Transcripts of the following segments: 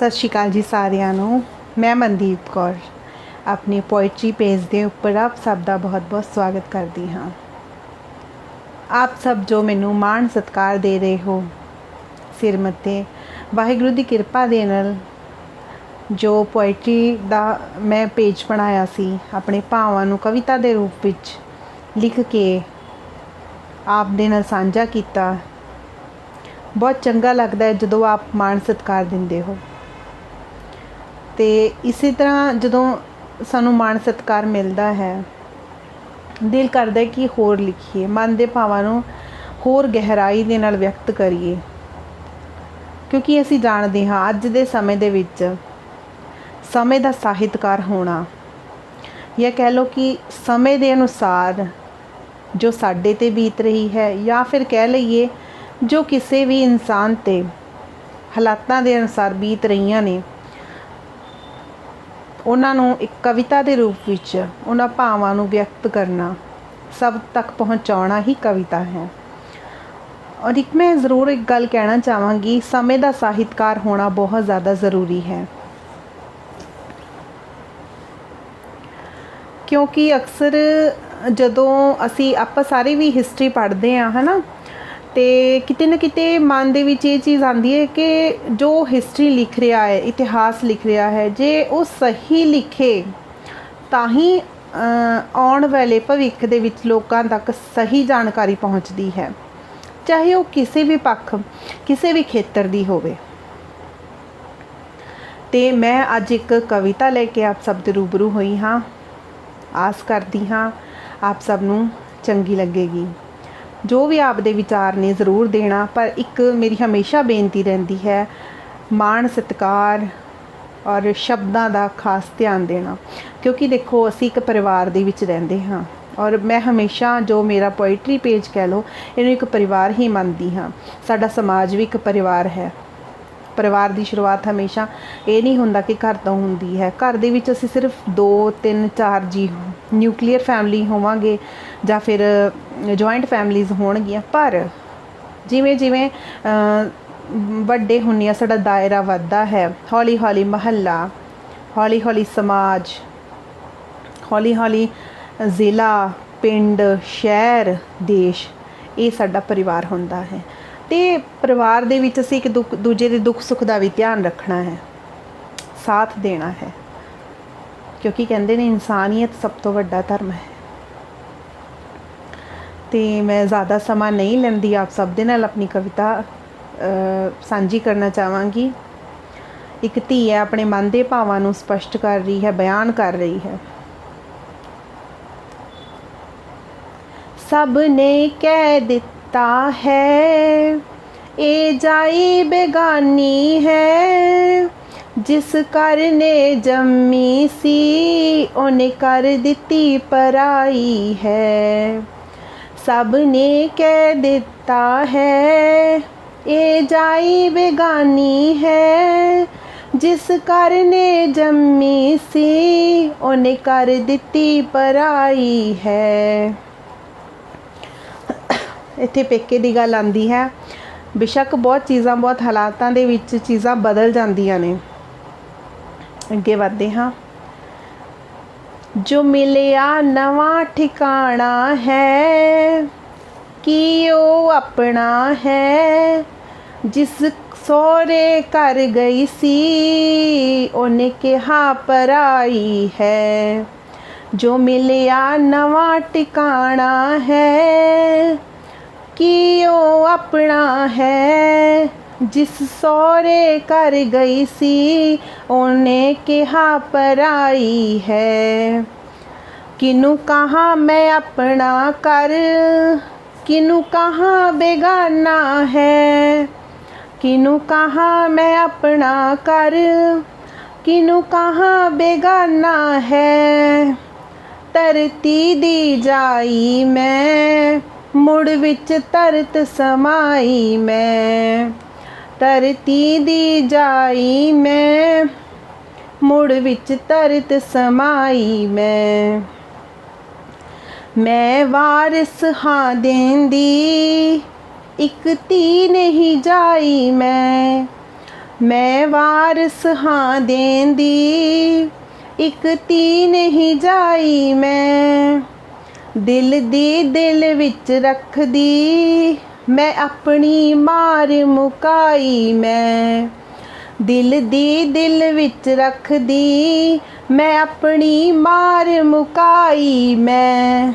सत श्री अकाल जी सारिਆਂ ਨੂੰ। मैं मनदीप कौर अपनी पोइट्री पेज के उपर आप सब का बहुत बहुत स्वागत करती हाँ। आप सब जो मैनू मान सत्कार दे रहे हो सिर मत्थे, वाहिगुरू की कृपा दे नाल जो पोइट्री का मैं पेज बनाया सी अपने भावां नू कविता के रूप विच लिख के आप दे नाल साझा किया। बहुत चंगा लगता है जदों आप मान सत्कार दिंदे हो। तो इसी तरह जदों सानू मान सत्कार मिलता है, दिल करता है कि होर लिखिए, मन के भावां नू होर गहराई दे नाल व्यक्त करिए, क्योंकि असी जानते हाँ अज दे समय दे विच समय का साहित्यकार होना, या कह लो कि समय के अनुसार जो साडे ते बीत रही है, या फिर कह लीए जो किसी भी इंसान ते हालातां दे अनुसार बीत रही ने, उन्होंने एक कविता के रूप विच उन्हां भावां नूं व्यक्त करना, सब तक पहुँचाना ही कविता है। और एक मैं ज़रूर एक गल कहना चाहांगी, समय का साहित्यकार होना बहुत ज़्यादा ज़रूरी है, क्योंकि अक्सर जदों असी आपां सारे भी हिस्टरी पढ़ते हैं है ना, तो किते न किते मन दे विच ये चीज़ आती है कि जो हिस्टरी लिख रहा है, इतिहास लिख रहा है, जे वो सही लिखे तां ही आने वाले भविख दे विच लोकां तक सही जानकारी पहुँचती है, चाहे वो किसी भी पक्ष किसी भी खेतर दी होवे। ते मैं अज एक कविता लेके आप सब दे रूबरू हुई हाँ। आस करती हाँ आप सब नूं चंगी लगेगी। जो भी आपदे विचार ने ज़रूर देना, पर एक मेरी हमेशा बेनती रहती है मान सत्कार और शब्दों का खास ध्यान देना, क्योंकि देखो असी एक परिवार दे विच रहंदे हाँ, और मैं हमेशा जो मेरा पोइट्री पेज कह लो इन्हूं एक परिवार ही मानती हाँ। साडा समाज भी एक परिवार है। परिवार की शुरुआत हमेशा ये नहीं होंदा कि घर तो होंदी है, घर दे विच असीं सिर्फ 2 3 4 जी न्यूक्लीयर फैमिली होवांगे या फिर जॉइंट फैमिलीज़ होणगियां, पर जिवें जिवें वड्डे हुंदे आ साडा दायरा वधदा है, हौली हौली महल्ला, हौली हौली समाज, हौली हौली ज़िला, पिंड, शहर, देश, ये साडा परिवार हुंदा है। तो परिवार दे विच असीं एक दूजे के दुख सुख का भी ध्यान रखना है, साथ देना है, क्योंकि कहते हैं इंसानियत सब तो वड्डा धर्म है। तो मैं ज़्यादा समा नहीं लैंदी, आप सब दे नाल अपनी कविता सांझी करना चाहांगी। एक धी है अपने मन के भावां नूं स्पष्ट कर रही है, बयान कर रही है। सब ने कह दिता है ए जाई बेगानी है, जिस घर ने जम्मी सी उन्हें कर दिती पराई है। सब ने कह दिता है ए जाई बेगानी है, जिस घर ने जम्मी सी उन्हें कर दिती पराई है। इत्थे पेके की गल आती है। बेशक बहुत चीज़ां बहुत हालातां दे विच चीज़ां बदल जांदियां ने। अगे वधदे हाँ। जो मिलिया नवा ठिकाना है कि ओ अपना है, जिस सोहरे घर गई सी उन्हें कहा पराई है। जो मिलिया नवा ठिकाना है कि ओ अपना है, जिस सोहरे घर गई सी उन्हें कहा पराई है। किनू कहा मैं अपना कर, किनू कहा बेगाना है, किनू कहा मैं अपना कर, किनू कहा बेगाना है। तरती दी जाई मैं मुड़ विच तरत समाई मैं, तरती दी जाई मैं मुड़ विच तरत समाई मैं वारिस हाँ देंदी एक धी नहीं जाई मैं वारस हाँ देन दी, एक धी नहीं जाई मैं, दिल दी दिल विच रख दी, मैं अपनी मार मुकाई मैं, दिल दी दिल विच रख दी, मैं अपनी मार मुकाई मैं।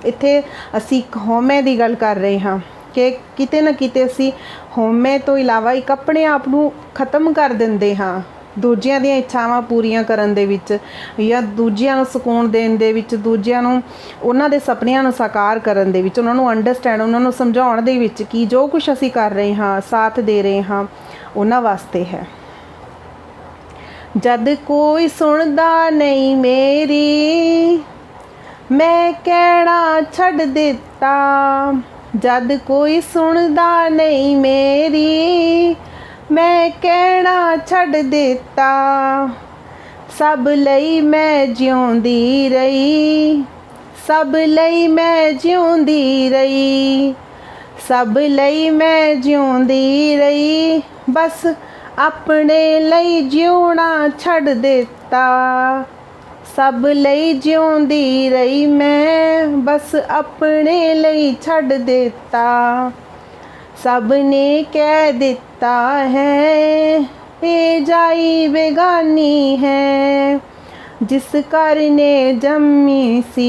इत्थे असी हौमे की गल कर रहे हाँ कि किते ना किते असी हौमे तो इलावा एक अपने आप नूं खत्म कर दिंदे हाँ दूजियां ਦੀਆਂ ਇੱਛਾਵਾਂ ਪੂਰੀਆਂ ਕਰਨ ਦੇ ਵਿੱਚ ਜਾਂ ਦੂਜਿਆਂ ਨੂੰ ਸਕੂਨ ਦੇਣ ਦੇ ਵਿੱਚ, ਦੂਜਿਆਂ ਨੂੰ ਉਹਨਾਂ ਦੇ ਸੁਪਨਿਆਂ ਨੂੰ ਸਾਕਾਰ ਕਰਨ ਦੇ ਵਿੱਚ, ਉਹਨਾਂ ਨੂੰ ਅੰਡਰਸਟੈਂਡ, ਉਹਨਾਂ ਨੂੰ ਸਮਝਾਉਣ ਦੇ ਵਿੱਚ ਕਿ ਜੋ ਕੁਝ ਅਸੀਂ ਕਰ ਰਹੇ ਹਾਂ, ਸਾਥ ਦੇ ਰਹੇ ਹਾਂ, ਉਹਨਾਂ ਵਾਸਤੇ ਹੈ। ਜਦ ਕੋਈ ਸੁਣਦਾ ਨਹੀਂ ਮੇਰੀ, ਮੈਂ ਕਹਿਣਾ ਛੱਡ ਦਿੱਤਾ, ਜਦ ਕੋਈ ਸੁਣਦਾ ਨਹੀਂ ਮੇਰੀ, मैं कहना छड़ देता, सब लई मैं जिउंदी रही, सब लई मैं जिउंदी रही, सब लई मैं जिउंदी रही, बस अपने लई जिउना छड़ देता, सब लई जिउंदी रही मैं, बस अपने लई छड़ देता, सब ने कह दिता है ये जाई बेगानी है, जिस घर ने जम्मी सी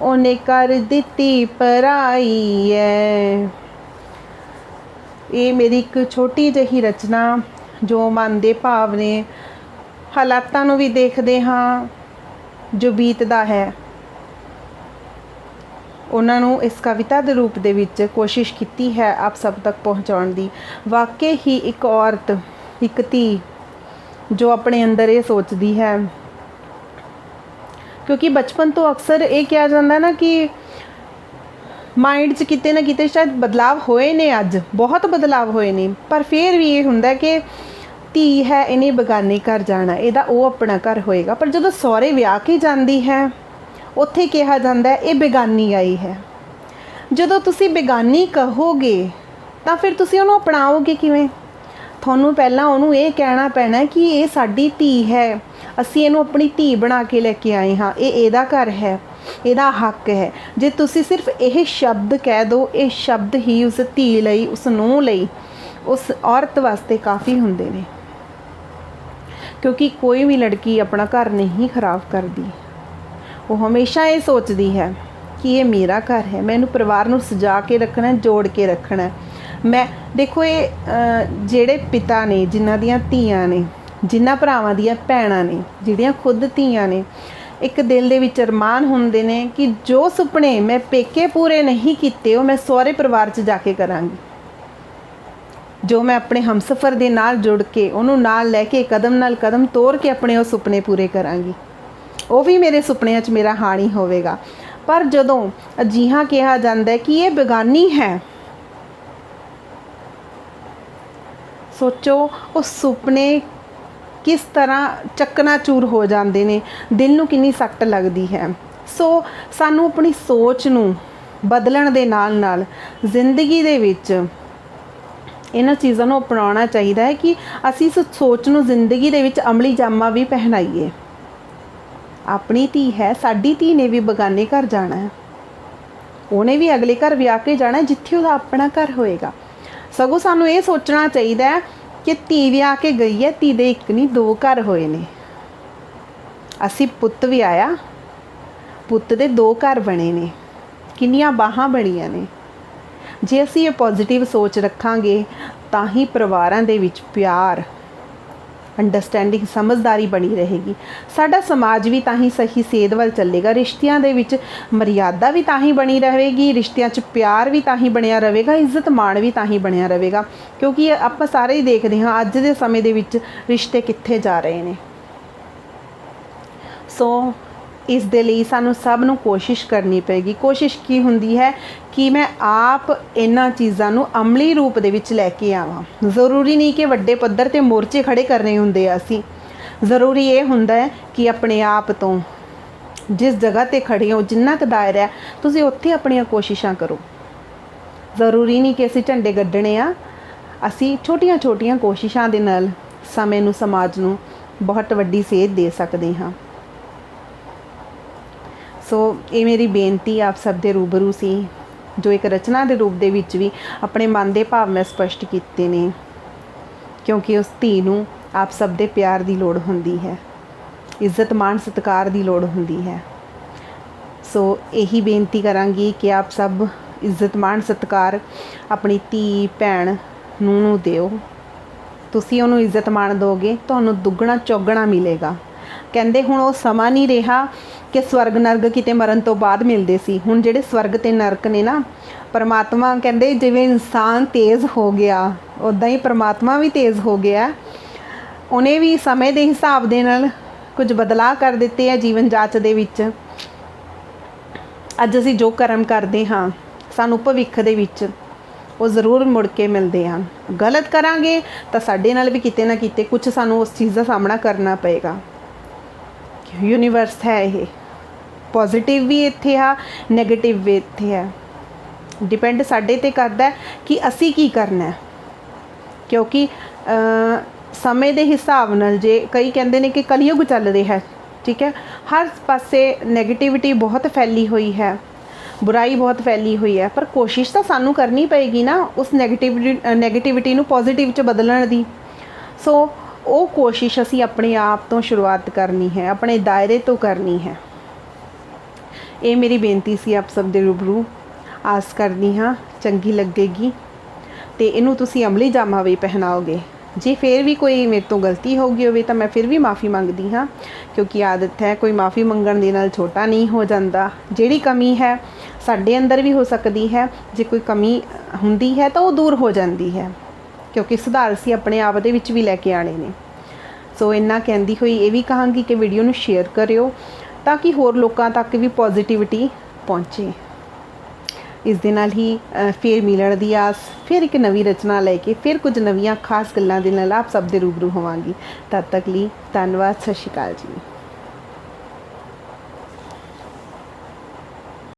उन्हें कर दिती पराई है। ये मेरी एक छोटी जही रचना जो मन के भाव ने, हालातां नूं भी देखते हाँ जो बीतदा है, ਉਹਨਾਂ ਨੂੰ ਇਸ ਕਵਿਤਾ ਦੇ ਰੂਪ ਦੇ ਵਿੱਚ ਕੋਸ਼ਿਸ਼ ਕੀਤੀ ਹੈ ਆਪ ਸਭ ਤੱਕ ਪਹੁੰਚਾਉਣ ਦੀ। ਵਾਕਈ ਹੀ ਇੱਕ ਔਰਤ, ਇੱਕ ਧੀ ਜੋ ਆਪਣੇ ਅੰਦਰ ਇਹ ਸੋਚਦੀ ਹੈ, ਕਿਉਂਕਿ ਬਚਪਨ ਤੋਂ ਅਕਸਰ ਇਹ ਕਿਹਾ ਜਾਂਦਾ ਨਾ ਕਿ ਮਾਈਂਡ 'ਚ ਕਿਤੇ ਨਾ ਕਿਤੇ ਸ਼ਾਇਦ ਬਦਲਾਵ ਹੋਏ ਨੇ, ਅੱਜ ਬਹੁਤ ਬਦਲਾਵ ਹੋਏ ਨੇ, ਪਰ ਫਿਰ ਵੀ ਇਹ ਹੁੰਦਾ ਕਿ ਧੀ ਹੈ ਇਹਨੇ ਬਗਾਨੇ ਘਰ ਜਾਣਾ, ਇਹਦਾ ਉਹ ਆਪਣਾ ਘਰ ਹੋਏਗਾ। ਪਰ ਜਦੋਂ ਸਹੁਰੇ ਵਿਆਹ ਕੇ ਜਾਂਦੀ ਹੈ ਉੱਥੇ ਕਿਹਾ ਜਾਂਦਾ ਇਹ ਬੇਗਾਨੀ ਆਈ ਹੈ। ਜਦੋਂ ਤੁਸੀਂ ਬੇਗਾਨੀ ਕਹੋਗੇ ਤਾਂ ਫਿਰ ਤੁਸੀਂ ਉਹਨੂੰ ਅਪਣਾਓਗੇ ਕਿਵੇਂ? ਤੁਹਾਨੂੰ ਪਹਿਲਾਂ ਉਹਨੂੰ ਇਹ ਕਹਿਣਾ ਪੈਣਾ ਕਿ ਇਹ ਸਾਡੀ ਧੀ ਹੈ, ਅਸੀਂ ਇਹਨੂੰ ਆਪਣੀ ਧੀ ਬਣਾ ਕੇ ਲੈ ਕੇ ਆਏ ਹਾਂ, ਇਹ ਇਹਦਾ ਘਰ ਹੈ, ਇਹਦਾ ਹੱਕ ਹੈ। ਜੇ ਤੁਸੀਂ ਸਿਰਫ ਇਹ ਸ਼ਬਦ ਕਹਿ ਦਿਓ, ਇਹ ਸ਼ਬਦ ਹੀ ਉਸ ਧੀ ਲਈ, ਉਸ ਨੂੰਹ ਲਈ, ਉਸ ਔਰਤ ਵਾਸਤੇ ਕਾਫੀ ਹੁੰਦੇ ਨੇ, ਕਿਉਂਕਿ ਕੋਈ ਵੀ ਲੜਕੀ ਆਪਣਾ ਘਰ ਨਹੀਂ ਖਰਾਬ ਕਰਦੀ। ਉਹ ਹਮੇਸ਼ਾ ਇਹ ਸੋਚਦੀ ਹੈ ਕਿ ਇਹ ਮੇਰਾ ਘਰ ਹੈ, ਮੈਂ ਇਹਨੂੰ ਪਰਿਵਾਰ ਨੂੰ ਸਜਾ ਕੇ ਰੱਖਣਾ, ਜੋੜ ਕੇ ਰੱਖਣਾ। ਮੈਂ ਦੇਖੋ ਇਹ ਜਿਹੜੇ ਪਿਤਾ ਨੇ, ਜਿਨ੍ਹਾਂ ਦੀਆਂ ਧੀਆਂ ਨੇ, ਜਿਨ੍ਹਾਂ ਭਰਾਵਾਂ ਦੀਆਂ ਭੈਣਾਂ ਨੇ, ਜਿਹੜੀਆਂ ਖੁਦ ਧੀਆਂ ਨੇ, ਇੱਕ ਦਿਲ ਦੇ ਵਿੱਚ ਅਰਮਾਨ ਹੁੰਦੇ ਨੇ ਕਿ ਜੋ ਸੁਪਨੇ ਮੈਂ ਪੇਕੇ ਪੂਰੇ ਨਹੀਂ ਕੀਤੇ ਉਹ ਮੈਂ ਸਹੁਰੇ ਪਰਿਵਾਰ 'ਚ ਜਾ ਕੇ ਕਰਾਂਗੀ, ਜੋ ਮੈਂ ਆਪਣੇ ਹਮਸਫਰ ਦੇ ਨਾਲ ਜੁੜ ਕੇ ਉਹਨੂੰ ਨਾਲ ਲੈ ਕੇ ਕਦਮ ਨਾਲ ਕਦਮ ਤੋਰ ਕੇ ਆਪਣੇ ਉਹ ਸੁਪਨੇ ਪੂਰੇ ਕਰਾਂਗੀ, ਉਹ ਵੀ ਮੇਰੇ ਸੁਪਨਿਆਂ 'ਚ ਮੇਰਾ ਹਾਣੀ ਹੋਵੇਗਾ। ਪਰ ਜਦੋਂ ਅਜਿਹਾ ਕਿਹਾ ਜਾਂਦਾ ਕਿ ਇਹ ਬੇਗਾਨੀ ਹੈ, ਸੋਚੋ ਉਹ ਸੁਪਨੇ ਕਿਸ ਤਰ੍ਹਾਂ ਚਕਨਾਚੂਰ ਹੋ ਜਾਂਦੇ ਨੇ, ਦਿਲ ਨੂੰ ਕਿੰਨੀ ਸੱਟ ਲੱਗਦੀ ਹੈ। ਸੋ ਸਾਨੂੰ ਆਪਣੀ ਸੋਚ ਨੂੰ ਬਦਲਣ ਦੇ ਨਾਲ ਨਾਲ ਜ਼ਿੰਦਗੀ ਦੇ ਵਿੱਚ ਇਹਨਾਂ ਚੀਜ਼ਾਂ ਨੂੰ ਅਪਣਾਉਣਾ ਚਾਹੀਦਾ ਹੈ ਕਿ ਅਸੀਂ ਇਸ ਸੋਚ ਨੂੰ ਜ਼ਿੰਦਗੀ ਦੇ ਵਿੱਚ ਅਮਲੀ ਜਾਮਾ ਵੀ ਪਹਿਨਾਈਏ। ਆਪਣੀ ਧੀ ਹੈ, ਸਾਡੀ ਧੀ ਨੇ ਵੀ ਬਗਾਨੇ ਘਰ ਜਾਣਾ ਹੈ, ਉਹਨੇ ਵੀ ਅਗਲੇ ਘਰ ਵਿਆਹ ਕੇ ਜਾਣਾ ਜਿੱਥੇ ਉਹਦਾ ਆਪਣਾ ਘਰ ਹੋਏਗਾ। ਸਗੋਂ ਸਾਨੂੰ ਇਹ ਸੋਚਣਾ ਚਾਹੀਦਾ ਹੈ ਕਿ ਧੀ ਵਿਆਹ ਕੇ ਗਈ ਹੈ, ਧੀ ਦੇ ਇੱਕ ਨਹੀਂ ਦੋ ਘਰ ਹੋਏ ਨੇ। ਅਸੀਂ ਪੁੱਤ ਵਿਆਹਿਆ, ਪੁੱਤ ਦੇ ਦੋ ਘਰ ਬਣੇ ਨੇ, ਕਿੰਨੀਆਂ ਬਾਹਾਂ ਬਣੀਆਂ ਨੇ। ਜੇ ਅਸੀਂ ਇਹ ਪੋਜ਼ੀਟਿਵ ਸੋਚ ਰੱਖਾਂਗੇ ਤਾਂ ਹੀ ਪਰਿਵਾਰਾਂ ਦੇ ਵਿੱਚ ਪਿਆਰ, ਅੰਡਰਸਟੈਂਡਿੰਗ, ਸਮਝਦਾਰੀ ਬਣੀ ਰਹੇਗੀ। ਸਾਡਾ ਸਮਾਜ ਵੀ ਤਾਂ ਹੀ ਸਹੀ ਸੇਧ ਵੱਲ ਚੱਲੇਗਾ, ਰਿਸ਼ਤਿਆਂ ਦੇ ਵਿੱਚ ਮਰਿਆਦਾ ਵੀ ਤਾਂ ਹੀ ਬਣੀ ਰਹੇਗੀ, ਰਿਸ਼ਤਿਆਂ 'ਚ ਪਿਆਰ ਵੀ ਤਾਂ ਹੀ ਬਣਿਆ ਰਹੇਗਾ, ਇੱਜ਼ਤ ਮਾਣ ਵੀ ਤਾਂ ਹੀ ਬਣਿਆ ਰਹੇਗਾ। ਕਿਉਂਕਿ ਆਪਾਂ ਸਾਰੇ ਹੀ ਦੇਖਦੇ ਹਾਂ ਅੱਜ ਦੇ ਸਮੇਂ ਦੇ ਵਿੱਚ ਰਿਸ਼ਤੇ ਕਿੱਥੇ ਜਾ ਰਹੇ ਨੇ। ਸੋ ਇਸ ਦੇ ਲਈ ਸਾਨੂੰ ਸਭ ਨੂੰ ਕੋਸ਼ਿਸ਼ ਕਰਨੀ ਪਏਗੀ। ਕੋਸ਼ਿਸ਼ ਕੀ ਹੁੰਦੀ ਹੈ ਕਿ ਮੈਂ ਆਪ ਇਹਨਾਂ ਚੀਜ਼ਾਂ ਨੂੰ ਅਮਲੀ ਰੂਪ ਦੇ ਵਿੱਚ ਲੈ ਕੇ ਆਵਾਂ। ਜ਼ਰੂਰੀ ਨਹੀਂ ਕਿ ਵੱਡੇ ਪੱਧਰ 'ਤੇ ਮੋਰਚੇ ਖੜੇ ਕਰਨੇ ਹੁੰਦੇ ਆ ਅਸੀਂ, ਜ਼ਰੂਰੀ ਇਹ ਹੁੰਦਾ ਹੈ ਕਿ ਆਪਣੇ ਆਪ ਤੋਂ ਜਿਸ ਜਗ੍ਹਾ 'ਤੇ ਖੜੇ ਹੋ, ਜਿੰਨਾ ਕੁ ਦਾਇਰਾ ਹੈ, ਤੁਸੀਂ ਉੱਥੇ ਆਪਣੀਆਂ ਕੋਸ਼ਿਸ਼ਾਂ ਕਰੋ। ਜ਼ਰੂਰੀ ਨਹੀਂ ਕਿ ਅਸੀਂ ਝੰਡੇ ਗੱਡਣੇ ਆ, ਅਸੀਂ ਛੋਟੀਆਂ-ਛੋਟੀਆਂ ਕੋਸ਼ਿਸ਼ਾਂ ਦੇ ਨਾਲ ਸਮੇਂ ਨੂੰ, ਸਮਾਜ ਨੂੰ ਬਹੁਤ ਵੱਡੀ ਸੇਧ ਦੇ ਸਕਦੇ ਹਾਂ। ਸੋ ਇਹ ਮੇਰੀ ਬੇਨਤੀ ਆਪ ਸਭ ਦੇ ਰੂਬਰੂ ਸੀ, ਜੋ ਇੱਕ ਰਚਨਾ ਦੇ ਰੂਪ ਦੇ ਵਿੱਚ ਵੀ ਆਪਣੇ ਮਨ ਦੇ ਭਾਵ ਮੈਂ ਸਪਸ਼ਟ ਕੀਤੇ ਨੇ, ਕਿਉਂਕਿ ਉਸ ਧੀ ਨੂੰ ਆਪ ਸਭ ਦੇ ਪਿਆਰ ਦੀ ਲੋੜ ਹੁੰਦੀ ਹੈ, ਇੱਜ਼ਤ ਮਾਣ ਸਤਿਕਾਰ ਦੀ ਲੋੜ ਹੁੰਦੀ ਹੈ। ਸੋ ਇਹੀ ਬੇਨਤੀ ਕਰਾਂਗੀ ਕਿ ਆਪ ਸਭ ਇੱਜ਼ਤ ਮਾਣ ਸਤਿਕਾਰ ਆਪਣੀ ਧੀ ਭੈਣ ਨੂੰ ਦਿਓ। ਤੁਸੀਂ ਉਹਨੂੰ ਇੱਜ਼ਤ ਮਾਣ ਦਿਓਗੇ, ਤੁਹਾਨੂੰ ਦੁੱਗਣਾ ਚੌਗਣਾ ਮਿਲੇਗਾ। ਕਹਿੰਦੇ ਹੁਣ ਉਹ ਸਮਾਂ ਨਹੀਂ ਰਿਹਾ ਕਿ ਸਵਰਗ ਨਰਕ ਕਿਤੇ ਮਰਨ ਤੋਂ ਬਾਅਦ ਮਿਲਦੇ ਸੀ। ਹੁਣ ਜਿਹੜੇ ਸਵਰਗ ਤੇ ਨਰਕ ਨੇ ਨਾ, ਪਰਮਾਤਮਾ ਕਹਿੰਦੇ ਜਿਵੇਂ ਇਨਸਾਨ ਤੇਜ਼ ਹੋ ਗਿਆ ਉੱਦਾਂ ਹੀ ਪਰਮਾਤਮਾ ਵੀ ਤੇਜ਼ ਹੋ ਗਿਆ। ਉਹਨੇ ਵੀ ਸਮੇਂ ਦੇ ਹਿਸਾਬ ਦੇ ਨਾਲ ਕੁਝ ਬਦਲਾਅ ਕਰ ਦਿੱਤੇ ਆ ਜੀਵਨ ਜਾਂਚ ਦੇ ਵਿੱਚ। ਅੱਜ ਅਸੀਂ ਜੋ ਕਰਮ ਕਰਦੇ ਹਾਂ ਸਾਨੂੰ ਭਵਿੱਖ ਦੇ ਵਿੱਚ ਉਹ ਜ਼ਰੂਰ ਮੁੜ ਕੇ ਮਿਲਦੇ ਹਨ। ਗਲਤ ਕਰਾਂਗੇ ਤਾਂ ਸਾਡੇ ਨਾਲ ਵੀ ਕਿਤੇ ਨਾ ਕਿਤੇ ਕੁਝ ਸਾਨੂੰ ਉਸ ਚੀਜ਼ ਦਾ ਸਾਹਮਣਾ ਕਰਨਾ ਪਏਗਾ। ਯੂਨੀਵਰਸ ਹੈ ਇਹ, ਪੋਜ਼ੀਟਿਵ ਵੀ ਇੱਥੇ ਆ, ਨੈਗੇਟਿਵ ਵੀ ਇੱਥੇ ਹੈ। ਡਿਪੈਂਡ ਸਾਡੇ 'ਤੇ ਕਰਦਾ ਕਿ ਅਸੀਂ ਕੀ ਕਰਨਾ। ਕਿਉਂਕਿ ਸਮੇਂ ਦੇ ਹਿਸਾਬ ਨਾਲ, ਜੇ ਕਈ ਕਹਿੰਦੇ ਨੇ ਕਿ ਕਲਯੁਗ ਚੱਲ ਰਿਹਾ, ਠੀਕ ਹੈ, ਹਰ ਪਾਸੇ ਨੈਗੇਟਿਵਿਟੀ ਬਹੁਤ ਫੈਲੀ ਹੋਈ ਹੈ, ਬੁਰਾਈ ਬਹੁਤ ਫੈਲੀ ਹੋਈ ਹੈ, ਪਰ ਕੋਸ਼ਿਸ਼ ਤਾਂ ਸਾਨੂੰ ਕਰਨੀ ਪਏਗੀ ਨਾ ਉਸ ਨੈਗੇਟਿਵਿਟੀ ਨੂੰ ਪੋਜ਼ੀਟਿਵ 'ਚ ਬਦਲਣ ਦੀ। ਸੋ ਉਹ ਕੋਸ਼ਿਸ਼ ਅਸੀਂ ਆਪਣੇ ਆਪ ਤੋਂ ਸ਼ੁਰੂਆਤ ਕਰਨੀ ਹੈ, ਆਪਣੇ ਦਾਇਰੇ ਤੋਂ ਕਰਨੀ ਹੈ। ਇਹ ਮੇਰੀ ਬੇਨਤੀ ਸੀ ਆਪ ਸਭ ਦੇ ਰੂਬਰੂ। ਆਸ ਕਰਦੀ ਹਾਂ ਚੰਗੀ ਲੱਗੇਗੀ ਅਤੇ ਇਹਨੂੰ ਤੁਸੀਂ ਅਮਲੀ ਜਾਮਾ ਵੀ ਪਹਿਨਾਓਗੇ। ਜੇ ਫਿਰ ਵੀ ਕੋਈ ਮੇਰੇ ਤੋਂ ਗਲਤੀ ਹੋ ਗਈ ਹੋਵੇ ਤਾਂ ਮੈਂ ਫਿਰ ਵੀ ਮਾफ़ੀ ਮੰਗਦੀ ਹਾਂ, ਕਿਉਂਕਿ ਆਦਤ ਹੈ, ਕੋਈ ਮਾफ़ੀ ਮੰਗਣ ਦੇ ਨਾਲ ਛੋਟਾ ਨਹੀਂ ਹੋ ਜਾਂਦਾ। ਜਿਹੜੀ ਕਮੀ ਹੈ ਸਾਡੇ ਅੰਦਰ ਵੀ ਹੋ ਸਕਦੀ ਹੈ, ਜੇ ਕੋਈ ਕਮੀ ਹੁੰਦੀ ਹੈ ਤਾਂ ਉਹ ਦੂਰ ਹੋ ਜਾਂਦੀ ਹੈ, ਕਿਉਂਕਿ ਸੁਧਾਰ ਅਸੀਂ ਆਪਣੇ ਆਪ ਦੇ ਵਿੱਚ ਵੀ ਲੈ ਕੇ ਆਣੇ ਨੇ। ਸੋ ਇੰਨਾ ਕਹਿੰਦੀ ਹੋਈ ਇਹ ਵੀ ਕਹਾਂਗੀ ਕਿ ਵੀਡੀਓ ਨੂੰ ਸ਼ੇਅਰ ਕਰਿਓ ਤਾਂ ਕਿ ਹੋਰ ਲੋਕਾਂ ਤੱਕ ਵੀ ਪੋਜ਼ੀਟਿਵਿਟੀ ਪਹੁੰਚੇ। ਇਸ ਦੇ ਨਾਲ ਹੀ ਫਿਰ ਮਿਲਣ ਦੀ ਆਸ, ਫਿਰ ਇੱਕ ਨਵੀਂ ਰਚਨਾ ਲੈ ਕੇ, ਫਿਰ ਕੁਝ ਨਵੀਆਂ ਖਾਸ ਗੱਲਾਂ ਦੇ ਨਾਲ ਆਪ ਸਭ ਦੇ ਰੂਬਰੂ ਹੋਵਾਂਗੀ। ਤਦ ਤੱਕ ਲਈ ਧੰਨਵਾਦ। ਸਤਿ ਸ਼੍ਰੀ ਅਕਾਲ ਜੀ।